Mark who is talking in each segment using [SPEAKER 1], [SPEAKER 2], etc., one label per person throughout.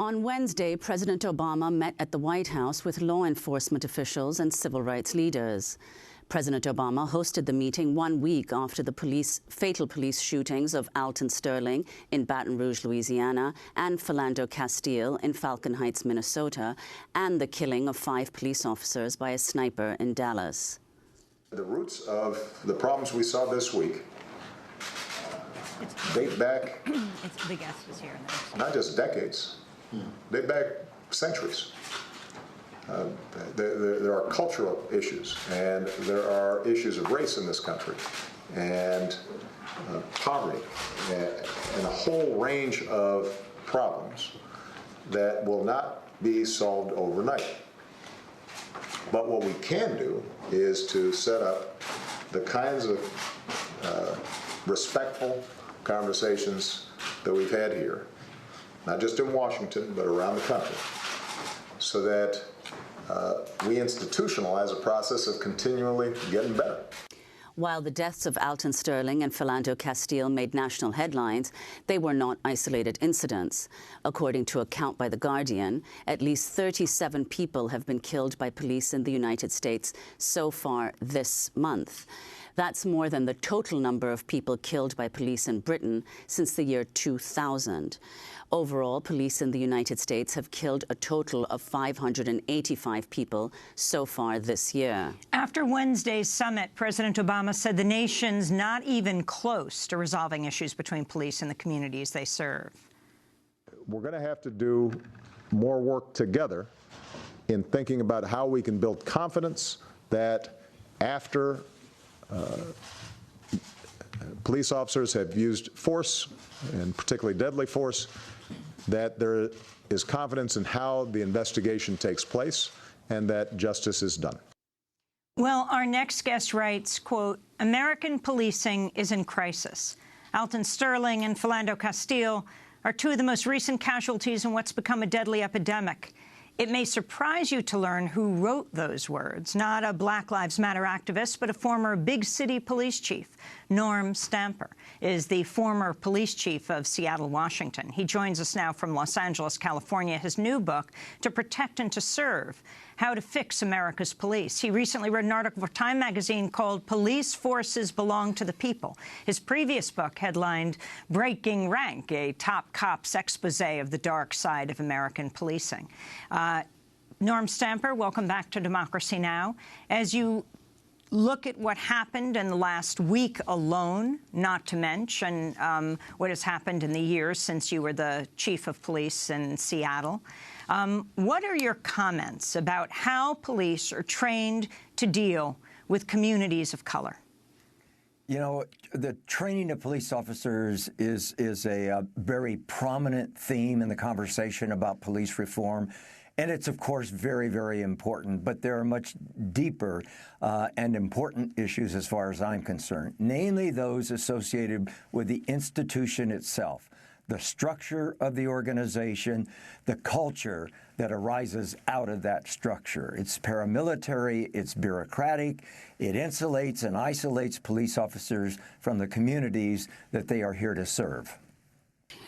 [SPEAKER 1] On Wednesday, President Obama met at the White House with law enforcement officials and civil rights leaders. President Obama hosted the meeting 1 week after the fatal police shootings of Alton Sterling in Baton Rouge, Louisiana, and Philando Castile in Falcon Heights, Minnesota, and the killing of 5 police officers by a sniper in Dallas.
[SPEAKER 2] The roots of the problems we saw this week date back,
[SPEAKER 3] the guest is here.
[SPEAKER 2] not just decades, date back centuries. There are cultural issues, and there are issues of race in this country, and poverty, and a whole range of problems that will not be solved overnight. But what we can do is to set up the kinds of respectful conversations that we've had here, not just in Washington, but around the country, so that we institutionalize a process of continually getting better.
[SPEAKER 1] While the deaths of Alton Sterling and Philando Castile made national headlines, they were not isolated incidents. According to a count by The Guardian, at least 37 people have been killed by police in the United States so far this month. That's more than the total number of people killed by police in Britain since the year 2000. Overall, police in the United States have killed a total of 585 people so far this year.
[SPEAKER 3] After Wednesday's summit, President Obama said the nation's not even close to resolving issues between police and the communities they serve.
[SPEAKER 2] We're going to have to do more work together in thinking about how we can build confidence that after police officers have used force, and particularly deadly force, that there is confidence in how the investigation takes place and that justice is done.
[SPEAKER 3] Well, our next guest writes, quote, "American policing is in crisis. Alton Sterling and Philando Castile are 2 of the most recent casualties in what's become a deadly epidemic. It may surprise you to learn who wrote those words. Not a Black Lives Matter activist, but a former big city police chief. Norm Stamper is the former police chief of Seattle, Washington. He joins us now from Los Angeles, California. His new book, To Protect and to Serve, How to Fix America's Police. He recently wrote an article for Time magazine called Police Forces Belong to the People. His previous book headlined Breaking Rank, a top cop's expose of the dark side of American policing. Norm Stamper, welcome back to Democracy Now! As you look at what happened in the last week alone, not to mention what has happened in the years since you were the chief of police in Seattle, what are your comments about how police are trained to deal with communities of color?
[SPEAKER 4] You know, the training of police officers is a very prominent theme in the conversation about police reform. And it's, of course, very, very important. But there are much deeper and important issues as far as I'm concerned, namely those associated with the institution itself, the structure of the organization, the culture that arises out of that structure. It's paramilitary, it's bureaucratic, it insulates and isolates police officers from the communities that they are here to serve.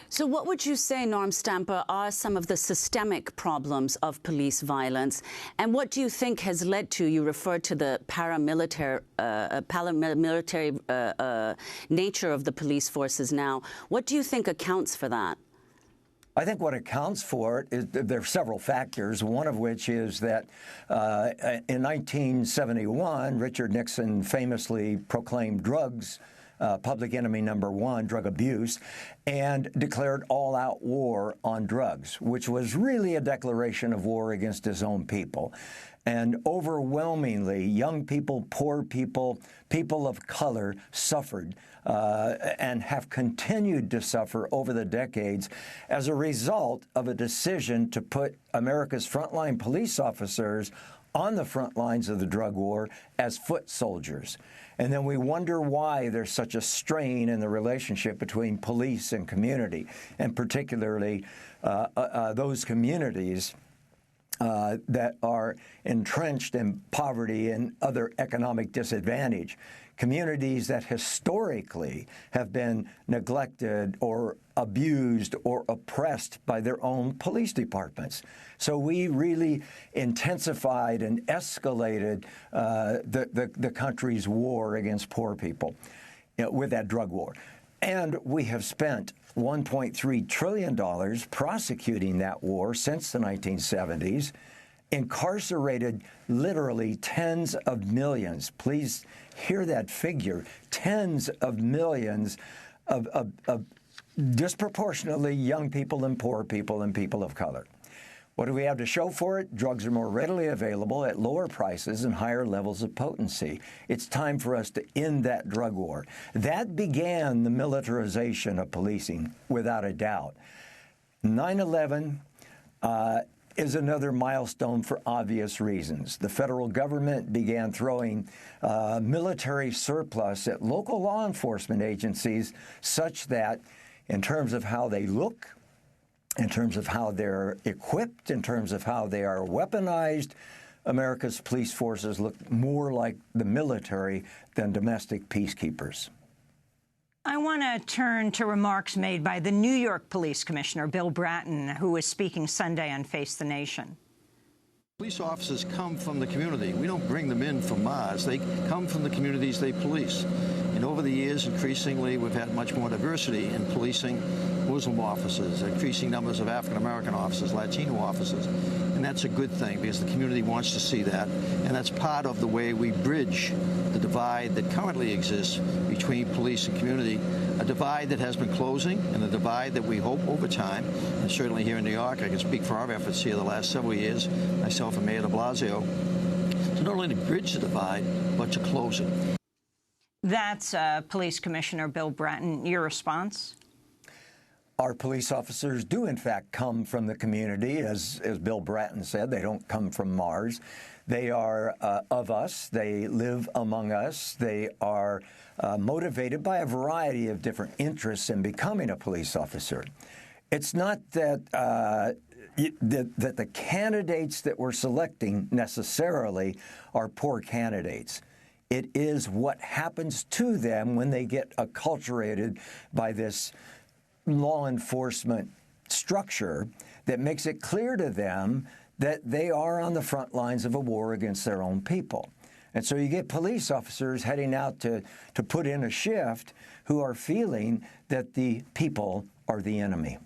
[SPEAKER 1] So what would you say, Norm Stamper, are some of the systemic problems of police violence? And what do you think has led to, you referred to the paramilitary nature of the police forces now. What do you think accounts for that?
[SPEAKER 4] I think what accounts for it is there are several factors, one of which is that in 1971, Richard Nixon famously proclaimed drugs public enemy #1, drug abuse, and declared all-out war on drugs, which was really a declaration of war against his own people. And overwhelmingly, young people, poor people, people of color suffered and have continued to suffer over the decades as a result of a decision to put America's frontline police officers on the front lines of the drug war as foot soldiers. And then we wonder why there's such a strain in the relationship between police and community, and particularly those communities that are entrenched in poverty and other economic disadvantage. communities that historically have been neglected or abused or oppressed by their own police departments. So we really intensified and escalated the country's war against poor people, with that drug war. And we have spent $1.3 trillion prosecuting that war since the 1970s, incarcerated literally tens of millions. Please hear that figure, tens of millions of disproportionately young people and poor people and people of color. What do we have to show for it? Drugs are more readily available at lower prices and higher levels of potency. It's time for us to end that drug war. That began the militarization of policing, without a doubt. 9/11 is another milestone for obvious reasons. The federal government began throwing military surplus at local law enforcement agencies such that, in terms of how they look, in terms of how they're equipped, in terms of how they are weaponized, America's police forces look more like the military than domestic peacekeepers.
[SPEAKER 3] I want to turn to remarks made by the New York Police Commissioner, Bill Bratton, who was speaking Sunday on Face the Nation.
[SPEAKER 5] Police officers come from the community. We don't bring them in from Mars. They come from the communities they police. And over the years, increasingly, we've had much more diversity in policing Muslim officers, increasing numbers of African-American officers, Latino officers. And that's a good thing because the community wants to see that. And that's part of the way we bridge the divide that currently exists between police and community, a divide that has been closing and a divide that we hope over time, and certainly here in New York, I can speak for our efforts here the last several years, myself and Mayor de Blasio, to not only to bridge the divide, but to close it.
[SPEAKER 3] That's Police Commissioner Bill Bratton. Your response?
[SPEAKER 4] Our police officers do, in fact, come from the community. As Bill Bratton said, they don't come from Mars. They are of us. They live among us. They are motivated by a variety of different interests in becoming a police officer. It's not that that the candidates that we're selecting necessarily are poor candidates. It is what happens to them when they get acculturated by this law enforcement structure that makes it clear to them that they are on the front lines of a war against their own people. And so you get police officers heading out to put in a shift who are feeling that the people are the enemy.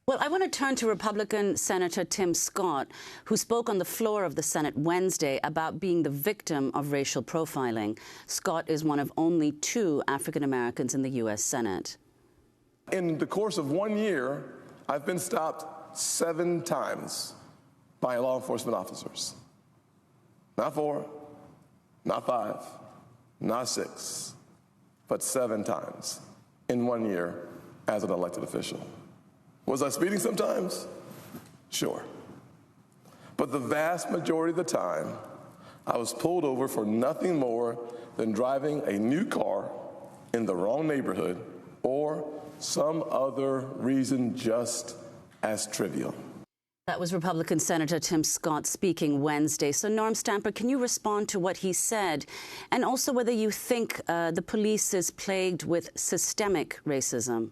[SPEAKER 1] Well, I want to turn to Republican Senator Tim Scott, who spoke on the floor of the Senate Wednesday about being the victim of racial profiling. Scott is one of only 2 African Americans in the U.S. Senate.
[SPEAKER 6] In the course of 1 year, I've been stopped 7 times by law enforcement officers. Not 4, not 5, not 6, but 7 times in 1 year as an elected official. Was I speeding sometimes? Sure. But the vast majority of the time, I was pulled over for nothing more than driving a new car in the wrong neighborhood or some other reason just as trivial.
[SPEAKER 1] That was Republican Senator Tim Scott speaking Wednesday. So, Norm Stamper, can you respond to what he said? And also whether you think the police is plagued with systemic racism?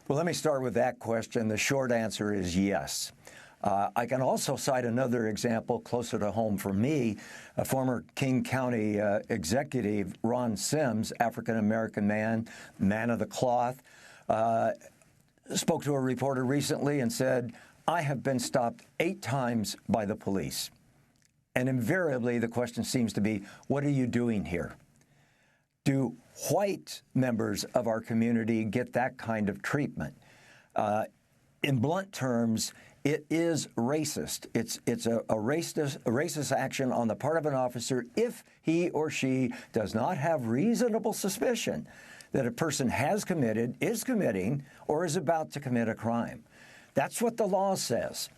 [SPEAKER 4] Well, let me start with that question. The short answer is yes. I can also cite another example closer to home for me. A former King County executive, Ron Sims, African-American man of the cloth, spoke to a reporter recently and said, I have been stopped 8 times by the police. And invariably, the question seems to be, what are you doing here? Do white members of our community get that kind of treatment? In blunt terms, it is racist. It's a racist action on the part of an officer if he or she does not have reasonable suspicion that a person has committed, is committing, or is about to commit a crime. That's what the law says.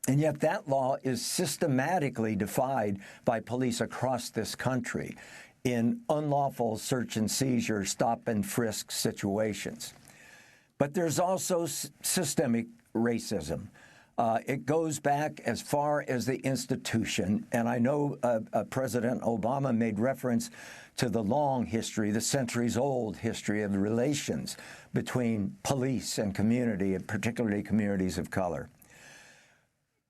[SPEAKER 4] And yet that law is systematically defied by police across this country in unlawful search and seizure, stop and frisk situations. But there's also systemic racism. It goes back as far as the institution, and I know President Obama made reference to the long history, the centuries-old history of the relations between police and community, and particularly communities of color.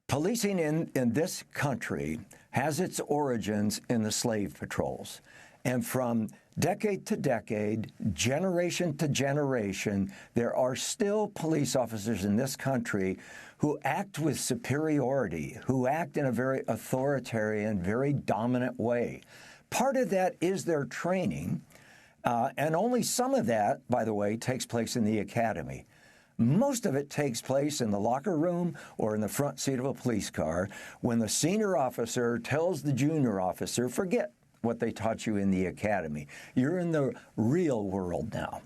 [SPEAKER 4] Policing in this country has its origins in the slave patrols. And from decade to decade, generation to generation, there are still police officers in this country who act with superiority, who act in a very authoritarian, very dominant way. Part of that is their training, and only some of that, by the way, takes place in the academy. Most of it takes place in the locker room or in the front seat of a police car when the senior officer tells the junior officer, forget what they taught you in the academy. You're in the real world now.